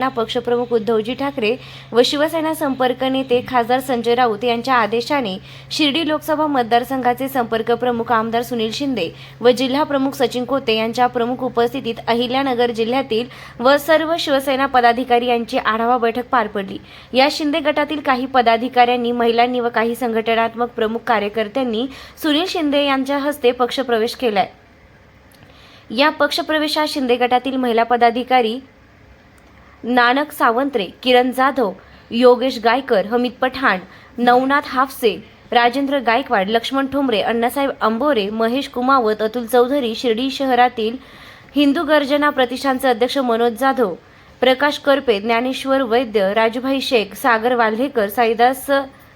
पक्षप्रमुख उद्धवजी ठाकरे व शिवसेना संपर्क नेते खासदार संजय राऊत यांच्या आदेशाने शिर्डी लोकसभा मतदारसंघाचे संपर्क प्रमुख आमदार सुनील शिंदे व जिल्हा प्रमुख सचिन कोते यांच्या प्रमुख उपस्थितीत अहिल्यानगर जिल्ह्यातील व सर्व शिवसेना पदाधिकारी यांची आढावा बैठक पार पडली। या शिंदे गटातील काही पदाधिकाऱ्यांनी, महिलांनी व काही संघटनात्मक प्रमुख कार्यकर्त्यांनी सुनील शिंदे यांच्या हस्ते पक्षप्रवेश केलाय। या पक्षप्रवेशात शिंदे गटातील महिला पदाधिकारी नानक सावंत्रे, किरण जाधव, योगेश गायकर, हमीद पठाण, नवनाथ हाफसे, राजेंद्र गायकवाड, लक्ष्मण ठोंबरे, अण्णासाहेब अंबोरे, महेश कुमावत, अतुल चौधरी, शिर्डी शहरातील हिंदू गर्जना प्रतिष्ठानचे अध्यक्ष मनोज जाधव, प्रकाश करपे, ज्ञानेश्वर वैद्य, राजूभाई शेख, सागर वाल्हेकर,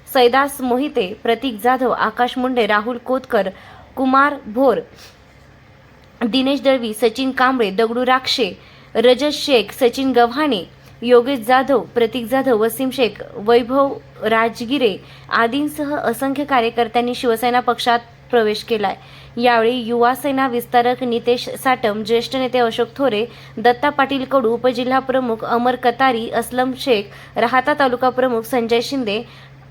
सैदास मोहिते, प्रतीक जाधव, आकाश मुंडे, राहुल कोतकर, कुमार भोर, दिनेश दळवी, सचिन कांबळे, दगडू राक्षे, रजत शेख, सचिन गव्हाणे, योगेश जाधव, प्रतीक जाधव, वसीम शेख, वैभव राजगिरे आदींसह असंख्य कार्यकर्त्यांनी शिवसेना पक्षात प्रवेश केलाय। यावेळी युवा सेना विस्तारक नितेश साटम, ज्येष्ठ नेते अशोक थोरे, दत्ता पाटील कडू, उपजिल्हा प्रमुख अमर कतारी, असलम शेख, राहाता तालुका प्रमुख संजय शिंदे,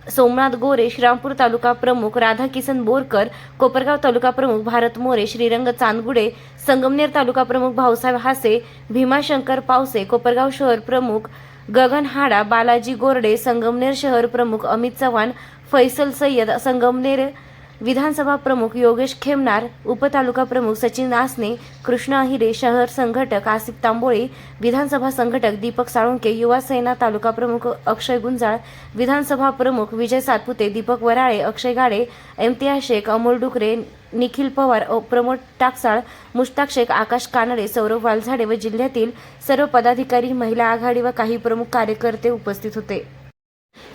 सोमनाथ गोरे, श्रीरामपूर तालुका प्रमुख राधाकिसन बोरकर, कोपरगाव तालुका प्रमुख भारत मोरे, श्रीरंग चांदगुडे, संगमनेर तालुका प्रमुख भाऊसाहेब हासे, भीमाशंकर पावसे, कोपरगाव शहर प्रमुख गगन हाडा, बालाजी गोरडे, संगमनेर शहर प्रमुख अमित चव्हाण, फैसल सय्यद, संगमनेर विधानसभा प्रमुख योगेश खेमनार, उपतालुका प्रमुख सचिन आसने, कृष्ण अहिरे, शहर संघटक आसिफ तांबोळे, विधानसभा संघटक दीपक साळुंके, युवा सेना तालुका प्रमुख अक्षय गुंजाळ, विधानसभा प्रमुख विजय सातपुते, दीपक वराळे, अक्षय गाडे, इम्तियाज शेख, अमोल डुकरे, निखिल पवार, प्रमोद टाकसाळ, मुश्ताक शेख, आकाश कानडे, सौरभ वालझाडे व जिल्ह्यातील सर्व पदाधिकारी, महिला आघाडी व काही प्रमुख कार्यकर्ते उपस्थित होते।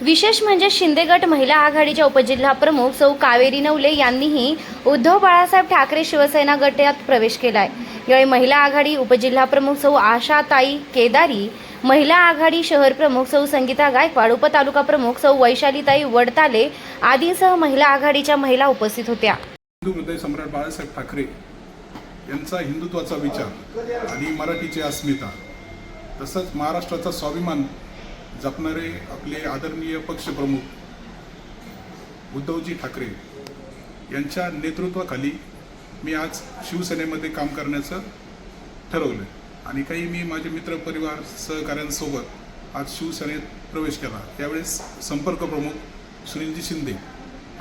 विशेष म्हणजे शिंदे गट महिला आघाडीच्या उपजिल्हा प्रमुख सौ कावेरी नवले यांनीही उद्धव बाळासाहेब ठाकरे शिवसेना गटात प्रवेश केलाय। यावेळी महिला आघाडी उपजिल्हा प्रमुख सौ आशाताई केदारी, महिला आघाडी शहर प्रमुख सौ संगीता गायकवाड, उपतालुका प्रमुख सौ वैशालीताई वडताले आदींसह महिला आघाडीच्या महिला उपस्थित होत्या। हिंदू हृदय सम्राट बाळासाहेब ठाकरे यांचा हिंदुत्वाचा विचार आणि मराठीची अस्मिता तसंच महाराष्ट्राचा स्वाभिमान जपणारे आपले आदरणीय पक्षप्रमुख उद्धवजी ठाकरे यांच्या नेतृत्वाखाली मी आज शिवसेनेमध्ये काम करण्याचं ठरवलं आणि काही मी माझे मित्रपरिवार सहकाऱ्यांसोबत आज शिवसेनेत प्रवेश केला। त्यावेळेस संपर्क प्रमुख सुनीलजी शिंदे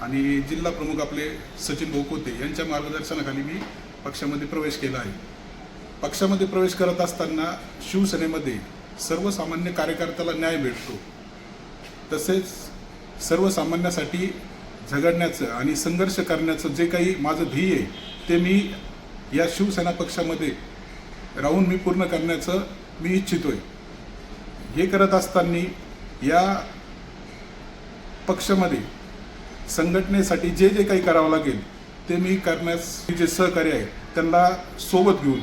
आणि जिल्हा प्रमुख आपले सचिन भाऊ कोते यांच्या मार्गदर्शनाखाली मी पक्षामध्ये प्रवेश केला आहे। पक्षामध्ये प्रवेश करत असताना शिवसेनेमध्ये सर्वसामान्य कार्यकर्त्याला न्याय भेटतो, तसेच सर्वसामान्यासाठी झगडण्याचं आणि संघर्ष करण्याचं जे काही माझं ध्येय आहे ते मी या शिवसेना पक्षामध्ये राहून मी पूर्ण करण्याचं मी इच्छितोय। हे करत असताना या पक्षामध्ये संघटनेसाठी जे जे काही करावं लागेल ते मी करण्यास जे सहकार्य आहे त्यांना सोबत घेऊन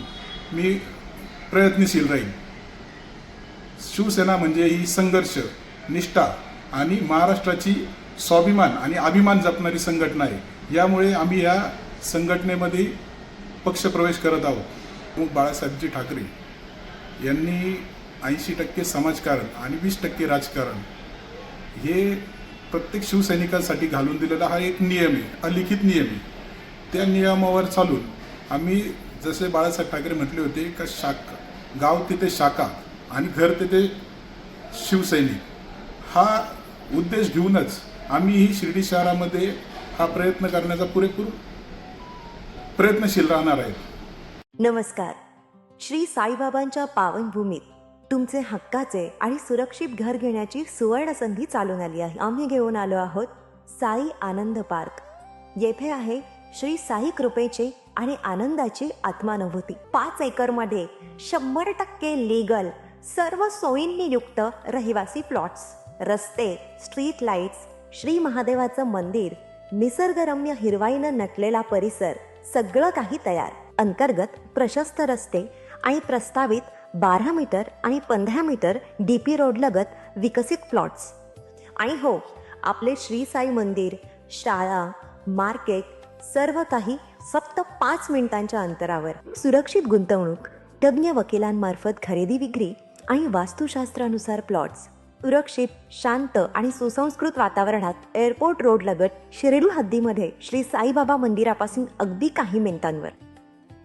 मी प्रयत्नशील राहील। शिवसेना म्हणजे ही संघर्ष, निष्ठा आणि महाराष्ट्राची स्वाभिमान आणि अभिमान जपणारी संघटना आहे। यामुळे आम्ही या संघटनेमध्ये पक्षप्रवेश करत आहोत। बाळासाहेबजी ठाकरे यांनी 80% समाजकारण आणि 20% राजकारण हे प्रत्येक शिवसैनिकांसाठी घालून दिलेला हा एक नियम आहे, अलिखित नियम आहे। त्या नियमावर चालून आम्ही जसे बाळासाहेब ठाकरे म्हटले होते का गाव तिथे शाखा आणि घर तिथे शिवसैनिक, हा उद्देश घेऊनच आम्ही ही शिर्डी शहरामध्ये हा प्रयत्न करण्याचा पुरेपूर प्रयत्नशील राहणार आहे। नमस्कार। श्री साईबाबांच्या पावनभूमीत तुमचे हक्काचे आणि सुरक्षित घर घेण्याची सुवर्ण संधी चालून आली आहे। आम्ही घेऊन आलो आहोत साई आनंद पार्क। येथे आहे श्री साई कृपेचे आणि आनंदाची आत्मानुभूती। 5 एकरमध्ये 100% लीगल सर्व सोयींनी युक्त रहिवासी प्लॉट्स, रस्ते, स्ट्रीट लाईट्स, श्री महादेवाचं मंदिर, निसर्गरम्य हिरवाईनं नटलेला परिसर, सगळं काही तयार। अंतर्गत प्रशस्त रस्ते आणि प्रस्तावित 12 मीटर आणि 15 मीटर DP रोड लगत विकसित प्लॉट्स। आणि हो, आपले श्री साई मंदिर, शाळा, मार्केट सर्व काही फक्त 5 मिनिटांच्या अंतरावर। सुरक्षित गुंतवणूक, तज्ञ वकिलांमार्फत खरेदी विक्री आणि वास्तुशास्त्रानुसार प्लॉट्स सुरक्षित, शांत आणि सुसंस्कृत वातावरणात एअरपोर्ट रोड लगत शिर्डी हद्दीमध्ये श्री साईबाबा मंदिरापासून अगदी काही मिनिटांवर.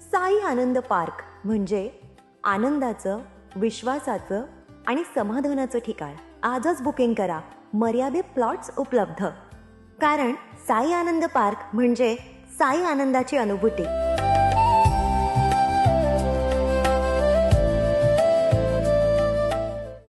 साई आनंद पार्क म्हणजे आनंदाचं, विश्वासाचं आणि समाधानाचं ठिकाण. आजच बुकिंग करा. मर्यादित प्लॉट्स उपलब्ध. कारण साई आनंद पार्क म्हणजे साई आनंदाची अनुभूती.